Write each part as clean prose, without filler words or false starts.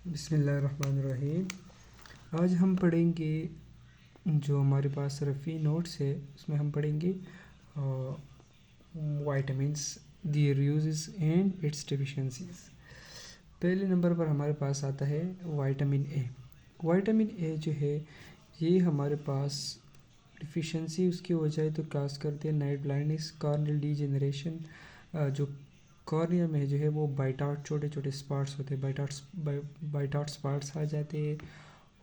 बिस्मिल्लाहिर्रहमानिर्रहीम। आज हम पढ़ेंगे जो हमारे पास रफ़ी नोट्स है उसमें हम पढ़ेंगे vitamins, their uses and its deficiencies. पहले नंबर पर हमारे पास आता है विटामिन ए। विटामिन ए जो है ये हमारे पास डिफिशिएंसी उसकी वजह तो काज करते हैं नाइट ब्लाइंडनेस, कॉर्नियल डीजेनरेशन, जो कॉर्निया में जो है वो बाइटार्ट छोटे छोटे स्पॉट्स होते हैं, बाइटार्ट स्पॉट्स आ जाते हैं।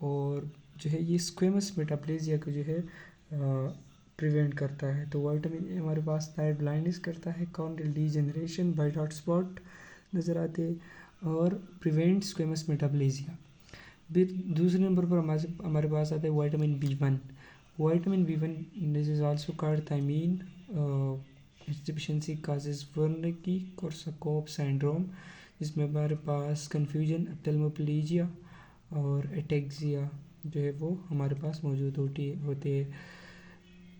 और जो है ये स्क्वेमस मेटाप्लेजिया को जो है प्रिवेंट करता है। तो विटामिन ए हमारे पास नाइट ब्लाइंडनेस करता है, कॉर्नियल डीजेनरेशन, बाइटार्ट स्पॉट नज़र आते हैं और प्रिवेंट स्क्वेमस मेटाप्लेजिया। फिर दूसरे नंबर पर हमारे पास आता है vitamin B one. Vitamin B one this is also called thiamine. Its deficiency causes Wernicke Korsakoff syndrome, जिसमें हमारे पास कन्फ्यूजन, ऑप्थेल्मोप्लेजिया और एटेक्सिया जो है वो हमारे पास मौजूद होते हैं।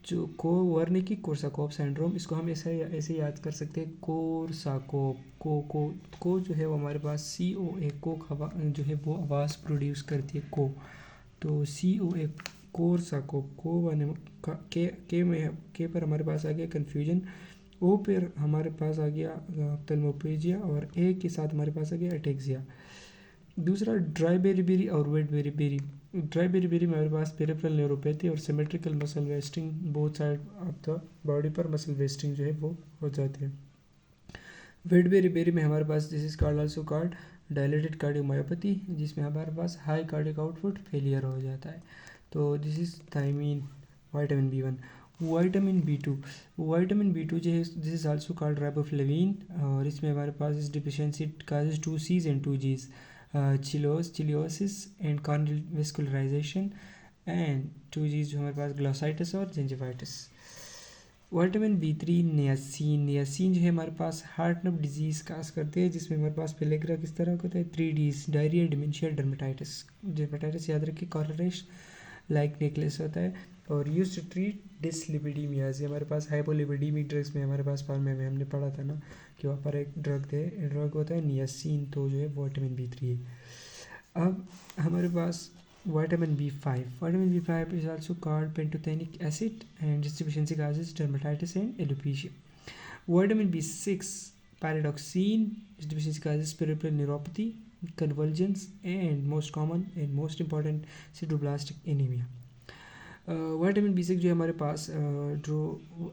जो वर्निकी-कोर्साकॉफ सिंड्रोम, इसको हम ऐसे याद कर सकते हैं, कोर्साकॉफ को जो है वो हमारे पास COA को जो है वो आवाज़ प्रोड्यूस करती है को। तो COA कोर्साकॉफ को बने के पर हमारे पास आ गया कन्फ्यूजन, ओ पर हमारे पास आ गया ऑप्थेल्मोप्लेजिया और ए के साथ हमारे पास आ गया एटेक्सिया। दूसरा ड्राई बेरी और वेट बेरी। ड्राई बेरी में हमारे पास पेरिफेरल न्यूरोपैथी और symmetrical muscle wasting, both side of the body पर मसल वेस्टिंग जो है वो हो जाते हैं। वेट बेरी में हमारे पास this is called also called dilated cardiomyopathy, जिसमें हमारे पास हाई कार्डियक आउटपुट फेलियर हो जाता है। तो this is thiamine, vitamin B one. Vitamin B two जो है this is also called riboflavin, और इसमें हमारे पास इस deficiency causes 2Cs and 2Gs, cheilosis and corneal vascularization, and 2Gs जो हमारे पास ग्लोसाइटिस और जिंजिवाइटिस। विटामिन बी3 नियासिन जो है हमारे पास हार्ट नर्व डिजीज़ काज करते हैं, जिसमें हमारे पास पेलेग्रा किस तरह का होता है 3Ds, डायरिया, डिमेंशिया, डर्मेटाइटिस याद रखिए, कॉलरेश लाइक नेकलेस होता है। और यूज टू ट्रीट डिसलिपिडीमिया, से हमारे पास हाइपोलिपिडीमिक ड्रग्स में हमारे पास फार्मा में हमने पढ़ा था ना कि वहाँ पर एक ड्रग होता है नियासिन, तो जो है विटामिन बी3 है। अब हमारे पास vitamin B5 is also called pantothenic acid and its deficiency causes dermatitis and alopecia. Vitamin B6 pyridoxine, its deficiency causes peripheral neuropathy, convulsions, and most common and most important sideroblastic anemia. Vitamin बी6 जो है हमारे पास जो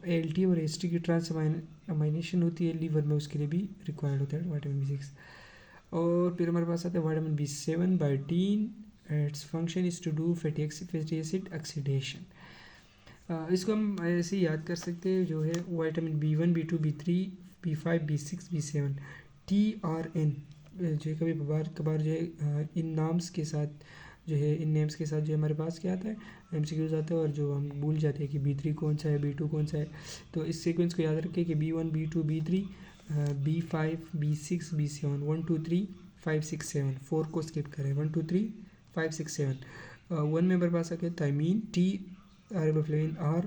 ALT और AST की ट्रांसअमाइनेशन होती है लीवर में, उसके लिए भी रिक्वायर्ड होता है विटामिन बी6। और फिर हमारे पास आता है विटामिन बी7 biotin, its function is to do fatty acid oxidation. इसको हम ऐसे ही याद कर सकते हैं, जो है vitamin B1 बी2 B3 B5 B6 बी7 TRN, जो है कभी कभार जो है इन नेम्स के साथ जो हमारे पास क्या आता है MCQs आता है, और जो हम भूल जाते हैं कि B3 कौन सा है, B2 कौन सा है। तो इस सीक्वेंस को याद रखें कि B1 B2 B3 B5 B6 B7 1 2 3 5 6 7, 4 को स्किप करें, 1 2 3 5 6 7। 1 में हमारे पास आ गया thiamine T, riboflavin R,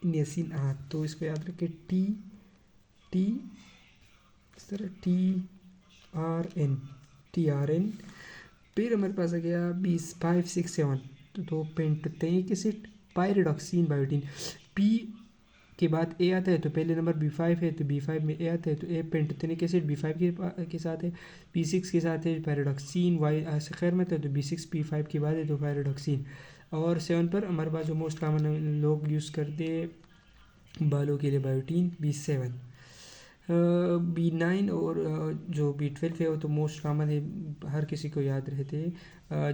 niacin R। तो इसको याद रखें T इस तरह TRN। फिर हमारे पास आ गया 5 6 7, तो pantothenic acid, pyridoxine, biotin. P के बाद A आता है, तो पहले नंबर B5 है, तो B5 में A आता है, तो A पेंटोथेनिक एसिड B5 के साथ है, B6 के साथ है पायरिडॉक्सिन, Y खैर में था, तो B6 B5 के बाद है तो पायरिडॉक्सिन। और 7 पर हमारे पास जो मोस्ट कॉमन लोग यूज़ करते हैं बालों के लिए बायोटीन B7। B9 और जो B12 है वो तो मोस्ट कॉमन है, हर किसी को याद रहते हैं।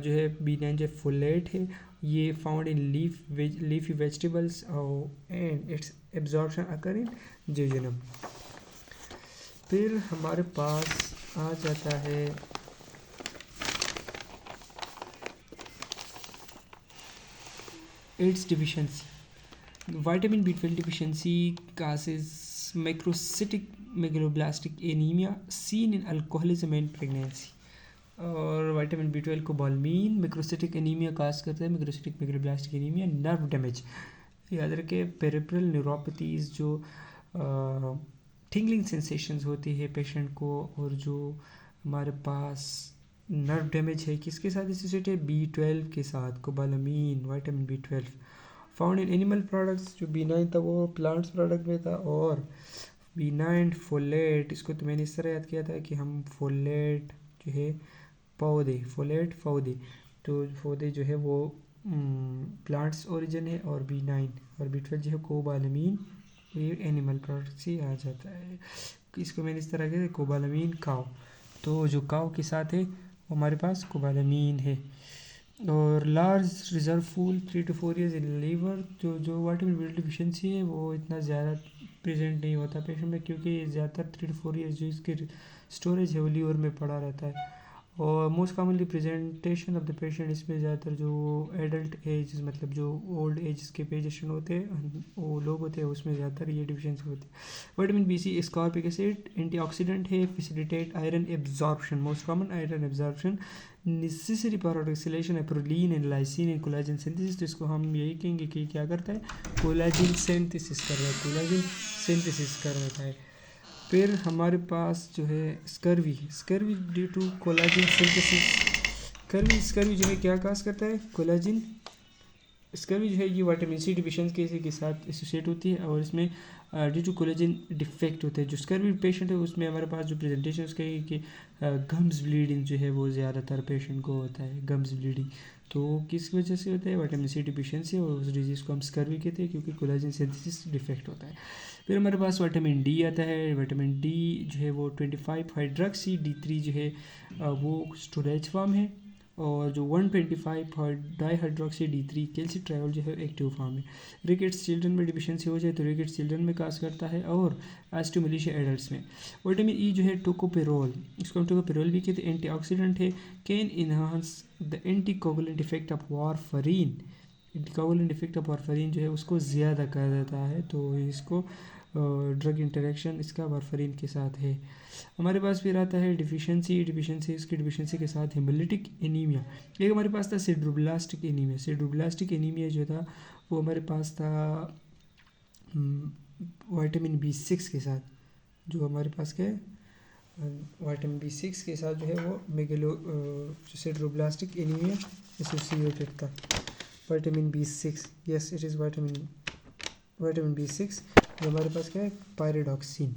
जो है B9 जो फोलेट है, ये found in leafy vegetables and it's absorption occur in jejunum. फिर हमारे पास आ जाता है it's deficiency. Vitamin B12 deficiency causes macrocytic megaloblastic anaemia seen in alcoholism and pregnancy. और विटामिन B12 को बालमीन मैक्रोसिटिक एनीमिया काज करता है, macrocytic megaloblastic anaemia, nerve damage याद रखें, पेरिफेरल न्यूरोपैथीज, जो टिंगलिंग सेंसेशंस होती है पेशेंट को, और जो हमारे पास नर्व डैमेज है किसके साथ एसोसिएटेड है, B12 के साथ, cobalamin vitamin B12 found in animal products. जो B9 था वो प्लांट्स प्रोडक्ट में था। और B9 फोलेट, इसको तो मैंने इस तरह याद किया था कि हम फोलेट जो है फोलेट पौधे, तो पौधे जो है वो प्लांट्स ओरिजिन है, और B9 और B12 जो है कोबालामीन, ये एनिमल प्रोडक्ट से आ जाता है। इसको मैंने इस तरह किया कोबालामीन काव, तो जो काव के साथ है वो हमारे पास कोबालामीन है। और large reserve pool 3 to 4 years in liver, जो विटामिन बी डिफिशियंसी है वो इतना ज़्यादा प्रेजेंट नहीं होता पेशेंट में, क्योंकि ज़्यादातर 3 to 4 years जो इसकी स्टोरेज है वो लीवर में पड़ा रहता है। और most commonly presentation of the patient, इसमें ज़्यादातर जो एडल्ट एज मतलब जो ओल्ड एज के पेशेंट होते हैं वो लोग होते हैं, उसमें ज़्यादातर ये डिफिशियंसी होती है। Vitamin B6 ascorbic acid antioxidant है, facilitate iron absorption, most common iron absorption, necessary for oxidation है protein and lysine and collagen synthesis. तो इसको हम यही कहेंगे कि क्या करता है, कोलाजन सिंथेसिस कर रहा है, कोलाजन सिंथेसिस कर रहा है। फिर हमारे पास जो है scurvy due to collagen synthesis. Scurvy जो है क्या काज करता है, कोलाजन। स्कर्वी जो है ये विटामिन C डिफिशियंसी के साथ एसोसिएट होती है, और इसमें ड्यू टू कोलेजन डिफेक्ट होता है। जो स्कर्वी पेशेंट है उसमें हमारे पास जो प्रेजेंटेशन उसका है कि गम्स ब्लीडिंग जो है वो ज़्यादातर पेशेंट को होता है, गम्स ब्लीडिंग। तो किस वजह से होता है, विटामिन C डिफिशियंसी, और उस डिजीज़ को हम स्कर्वी कहते हैं क्योंकि कोलेजन सिंथेसिस डिफेक्ट होता है। फिर हमारे पास विटामिन D आता है। विटामिन D जो है वो 25 हाइड्रोक्सी D3 जो है वो स्टोरेज फॉर्म है, और जो 125 डाईहाइड्रोक्सी D3 कैल्सिट्रायोल जो है एक्टिव फॉर्म है। रिकेट्स चिल्ड्रन में डिफिशियंसी हो जाए तो रिकेट्स चिल्ड्रन में काज करता है, और एस्टोमलेशिया एडल्ट्स में। विटामिन E जो है टोकोपेरोल, इसको हम टोकोपेरोल भी कहते हैं, एंटीऑक्सीडेंट है, can enhance the anticoagulant effect of warfarin. Anticoagulant effect of warfarin जो है उसको ज़्यादा कर देता है, तो इसको ड्रग इंटरेक्शन इसका वारफरीन के साथ है। हमारे पास फिर आता है डिफिशियंसी इसकी डिफिशियंसी के साथ हेमोलिटिक एनीमिया। एक हमारे पास था सिड्रोब्लास्टिक एनीमिया जो था वो हमारे पास था विटामिन B6 के साथ, जो हमारे पास क्या है विटामिन B6 के साथ जो है वो सिड्रोब्लास्टिक एनीमिया एसोसिएटेड था। Vitamin B6, yes it is vitamin B6, जो हमारे पास क्या है पायरिडॉक्सिन।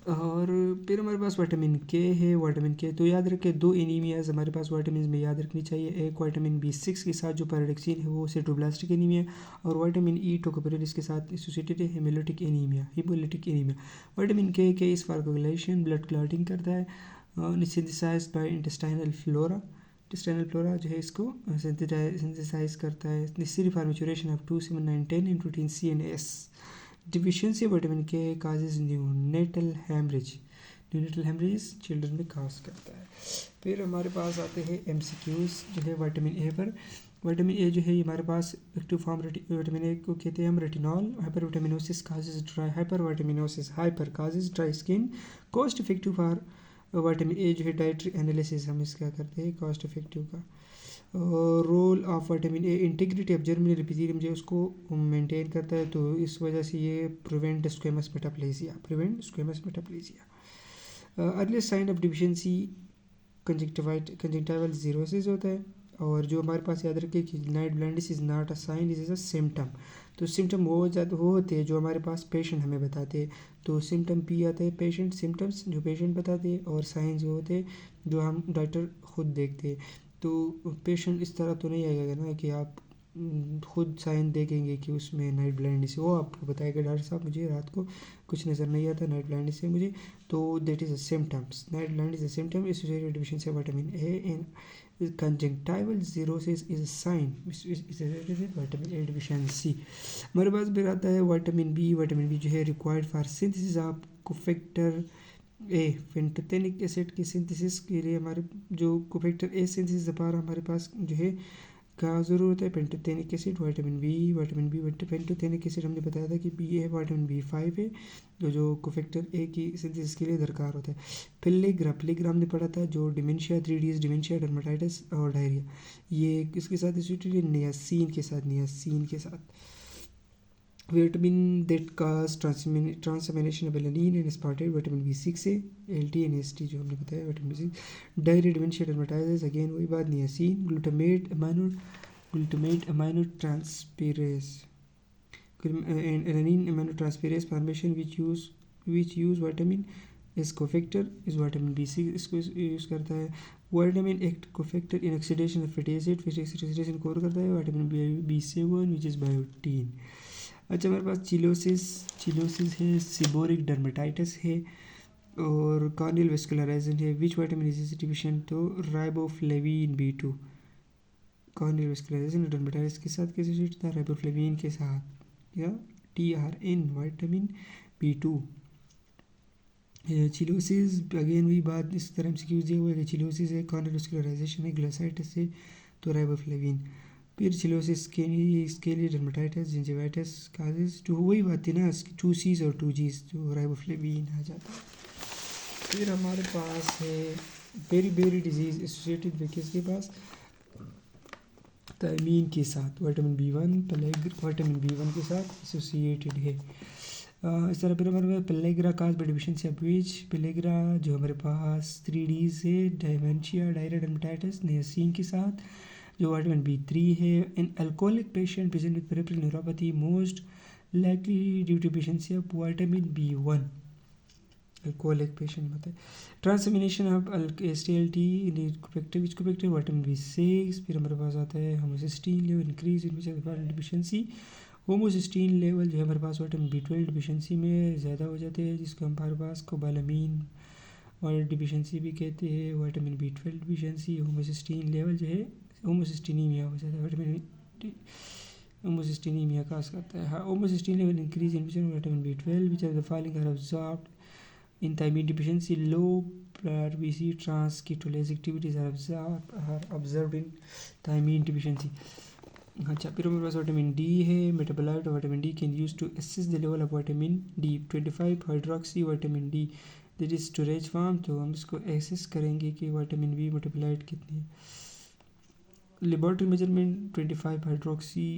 और फिर हमारे पास विटामिन के है। विटामिन के तो याद रखें, दो एनीमियाज हमारे पास विटामिन में याद रखनी चाहिए। एक विटामिन B6 के साथ जो पैराडॉक्सिन है वो सिट्रोब्लास्टिक एनीमिया, और विटामिन E टोकोपेरोल के साथ एसोसिएटेड है हेमोलिटिक एनीमिया। विटामिन के इस फॉर कोगुलेशन, ब्लड क्लॉटिंग करता है, सिंथेसाइज्ड बाय इंटेस्टाइनल फ्लोरा जो है इसको सिंथेसाइज करता है, necessary for maturation of 2, 7, 9, 10 in protein C and S। Deficiency of vitamin के काजेज न्यूनेटल हेमरेज चिल्ड्रन में काज करता है। फिर हमारे पास आते हैं MCQs जो है विटामिन ए पर। विटामिन ए जो है हमारे पास एक्टिव फॉर्म विटामिन ए को कहते हैं हम retinol. Hypervitaminosis causes dry skin. Cost effective for vitamin A जो है डाइटरी एनालिसिस हम इसका करते हैं कॉस्ट इफेक्टिव का। Role of vitamin A integrity of germinal epithelium जो उसको मेंटेन करता है, तो इस वजह से ये prevent squamous metaplasia. Earliest sign of deficiency conjunctival xerosis होता है। और जो हमारे पास याद रखिए कि night blindness is not a sign, is a symptom. तो सिम्टम वो होते हैं जो हमारे पास पेशेंट हमें बताते हैं। तो सिम्टम P आता है पेशेंट सिम्टम्स जो पेशेंट बताते हैं, और साइन जो होते हैं जो हम डॉक्टर खुद देखते हैं। तो पेशेंट इस तरह तो नहीं आएगा ना कि आप खुद साइन देखेंगे कि उसमें नाइट ब्लाइंडनेस है, वो आपको बताएगा डॉक्टर साहब मुझे रात को कुछ नज़र नहीं आता, नाइट ब्लाइंडनेस है मुझे। तो that is a symptoms, night blindness is a symptom associated deficiency of vitamin A in conjunctival xerosis is a sign vitamin A deficiency. हमारे पास फिर आता है विटामिन बी जो है required for synthesis of cofactor A, pantothenic acid की synthesis के लिए हमारे जो कोफैक्टर ए सिंथेसिस दोबारा हमारे पास जो है का ज़रूरत है pantothenic acid. Vitamin B pantothenic acid हमने बताया था कि बी है, विटामिन B5 है जो कोफैक्टर ए की सिंथेसिस के लिए दरकार होता है। फिलिग्राम ने पढ़ा था जो डिमेंशिया 3Ds डिमेंशिया डर्माटाइटिस और डायरिया, ये किसके साथ एसोसिएटेड है नियासिन के साथ। Vitamin that cause transamination of alanine and aspartate, vitamin B6 है, LT एंड ST जो हमने बताया, vitamin B6 diarrhoea dementia dermatitis, again वही बात, niacin, glutamate aminotransferase and alanine aminotransferase formation which use vitamin S cofactor is vitamin B6 इसको use करता है. Vitamin act cofactor in oxidation of fatty acid, fatty oxidation को करता है. Vitamin B7 which is biotin. अच्छा हमारे पास cheilosis है, सीबोरिक डर्मेटाइटिस है और कॉर्नियल वेस्कुलराइजेशन है. Which vitamin is deficient? तो riboflavin B2. Corneal vascularization dermatitis के साथ कैसे एसोसिएटेड था? राइबोफ्लेविन के साथ, या TRN vitamin B2. Cheilosis again वही बात, इस तरह से यूज दिया हुआ है कि चिलोसिस है, कॉर्नियल वेस्कुलराइजेशन है, ग्लोसाइटिस है तो राइबोफ्लेविन. फिर cheilosis scaly dermatitis, gingivitis causes, तो वही बात थी ना, 2 C's और 2 G's, जो राइबोफ्लेविन आ जाता है. फिर हमारे पास है बेरी डिजीज एसोसिएटेड विद किसके पास? थायमीन के साथ. विटामिन B1 के साथ एसोसिएटेड है. इस तरह फिर हमारे पास pellagra cause by deficiency of which? Pellagra जो हमारे पास 3Ds है, डायमेंशिया, डायरिया डर्मेटाइटिस, नियासिन के साथ, जो विटामिन B3 है. In alcoholic patient present with peripheral neuropathy most likely due to deficiency of vitamin B1. Alcoholic patient होता है. Transamination of STLT cofactor which cofactor? Vitamin B6. फिर हमारे पास आता है homocysteine level increase in deficiency. Homocysteine level जो है हमारे पास विटामिन B12 डिफिशिएंसी में ज़्यादा हो जाते हैं, जिसको हमारे पास कोबालामीन और डिफिशिएंसी भी कहते हैं. Vitamin B12 deficiency, homocysteine level जो है होमोसिस्टीनीमिया हो जाता है. विटामिन होमोसिस्टीनीमिया काज करता है. हाँ, homocysteine level increase in vitamin B12 which are the following are observed in thiamine deficiency. Low RBC transketolase activities are observed in thiamine deficiency. अच्छा फिर हमारे पास विटामिन D है. Metabolite of vitamin D can use to assess the level of vitamin D. 25 hydroxy vitamin D that is storage form. तो हम इसको assess करेंगे कि विटामिन B मेटाबोलाइट कितनी है. Laboratory measurement 25 hydroxy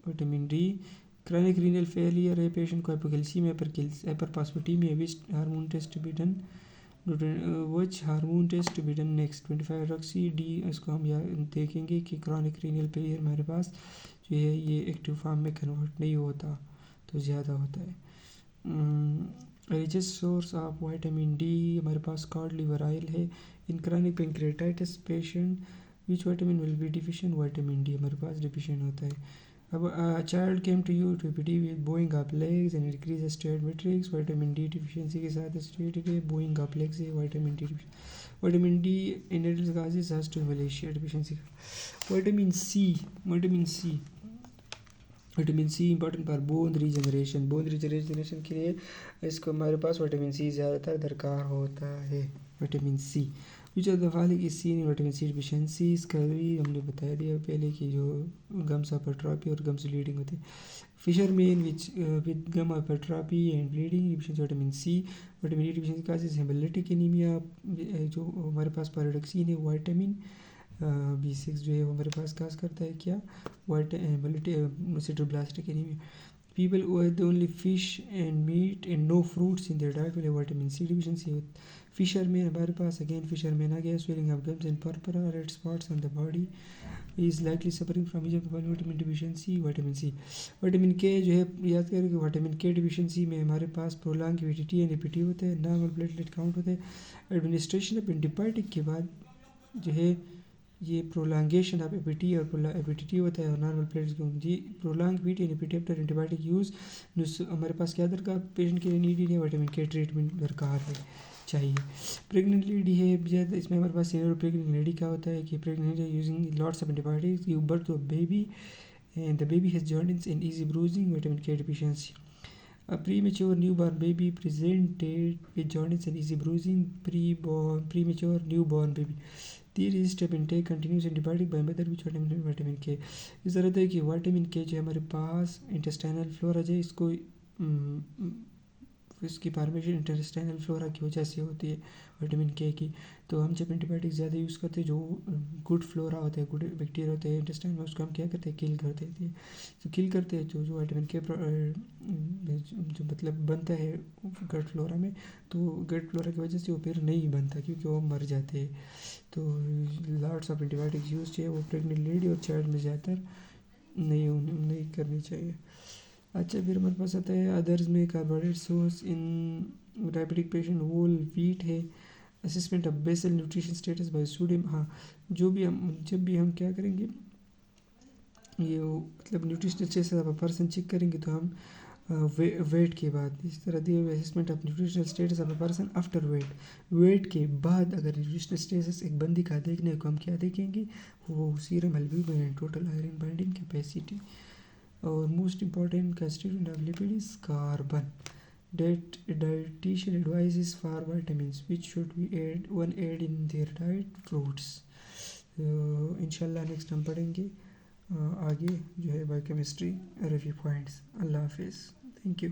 vitamin D. Chronic renal failure है, patient को hypocalcaemia, hyperphosphataemia, which hormone test be done, which hormone test be done next. 25 hydroxy D इसको हम यहाँ देखेंगे कि क्रॉनिक रीनल फेलियर हमारे पास जो है ये एक्टिव फॉर्म में कन्वर्ट नहीं होता, तो ज़्यादा होता है. Richest source of vitamin D हमारे पास कॉड लिवर ऑयल है. इन chronic pancreatitis patient which vitamin will be deficient? Vitamin D हमारे पास डिफिशिएंट होता है. अब a child came to you to EPD with bowing of legs and increased steroid matrix. Vitamin D deficiency के साथ associated है. Bowing of legs है, vitamin D vitamin D in adult causes has to Malaysia deficiency. Vitamin C important for bone regeneration. के लिए इसको हमारे पास vitamin C ज़्यादातर दरकार होता है. Vitamin C which are the following is seen in vitamin C deficiency. इसका भी हमने बता दिया पहले कि जो गम्स ऑफ एट्रोपी और गम्स ब्लीडिंग होती है. Fisherman which with gum of atrophy and bleeding deficiency vitamin C. Vitamin D deficiency causes haemolytic anaemia. जो हमारे पास पैराडॉक्सिन है, विटामिन B6 जो है वो हमारे पास काज करता है क्या? सिट्रोब्लास्टिक anaemia. People who eat only fish and meat and no fruits in their diet will have vitamin C deficiency. Fisherman हमारे पास अगेन फिशरमैन आ गया. swelling of gums and purpura red spots on the body is likely suffering from vitamin deficiency. Vitamin C. Vitamin K जो है याद करें कि vitamin K deficiency में हमारे पास prolong VTT and APT होता है, नॉर्मल प्लेटलेट काउंट होता है. एडमिनिस्ट्रेशन ऑफ एंटीबायोटिक के बाद जो है ये प्रोलॉन्गेशन ऑफ APT और APTT होता है और नॉर्मल प्लेटलेट काउंट. जी prolong VT and APT after antibiotic use हमारे पास क्या दरकार पेशेंट के लिए नीड है? विटामिन K ट्रीटमेंट दरकार है, चाहिए. प्रेग्नेंट लेडी है ज़्यादा, इसमें हमारे पास प्रेग्नेंट लेडी क्या होता है कि प्रेग्नेंट है using lots of antibiotics give birth to a baby and the baby has jaundice and easy bruising. Vitamin K deficiency. A premature newborn baby presented with jaundice and easy bruising. Premature newborn baby. There is step intake continuous antibiotic by mother which vitamin K. इस तरह है कि vitamin K जो है हमारे पास intestinal flora जो है इसको इसकी फॉर्मेशन इंटेस्टाइनल फ्लोरा की वजह से होती है विटामिन के की। तो हम जब एंटीबायोटिक ज़्यादा यूज़ करते हैं, जो गुड फ्लोरा होता है, गुड बैक्टीरिया होते हैं इंटेस्टाइन में, उसको हम क्या करते हैं, किल कर देते हैं। तो किल करते हैं तो जो विटामिन के जो मतलब बनता है गट फ्लोरा में, तो गट फ्लोरा की वजह से वो फिर नहीं बनता, क्योंकि वो मर जाते हैं। तो लॉट्स ऑफ एंटीबायोटिक्स यूज चाहिए वो प्रेग्नेंट लेडी और चाइल्ड में ज़्यादातर नहीं करनी चाहिए। अच्छा, फिर हमारे पास आता है अदर्स में carbohydrate source in diabetic patient whole wheat है। Assessment of basal nutrition status by sodium. हाँ, जब भी हम क्या करेंगे, ये मतलब nutritional status of a person check करेंगे, तो हम वेट के बाद इस तरह दिए हुए assessment of nutritional status of a person after weight के बाद अगर न्यूट्रिशनल स्टेटस एक बंदी का देखने को हम क्या देखेंगे, वो serum albumin and total iron binding capacity. और most important constituent of lipid is carbon. Dietitian advices for vitamins which should be add in their diet, fruits. इंशाल्लाह नेक्स्ट हम पढ़ेंगे आगे जो है बायोकेमिस्ट्री रिव्यू पॉइंट्स। अल्लाह हाफिज़, थैंक यू।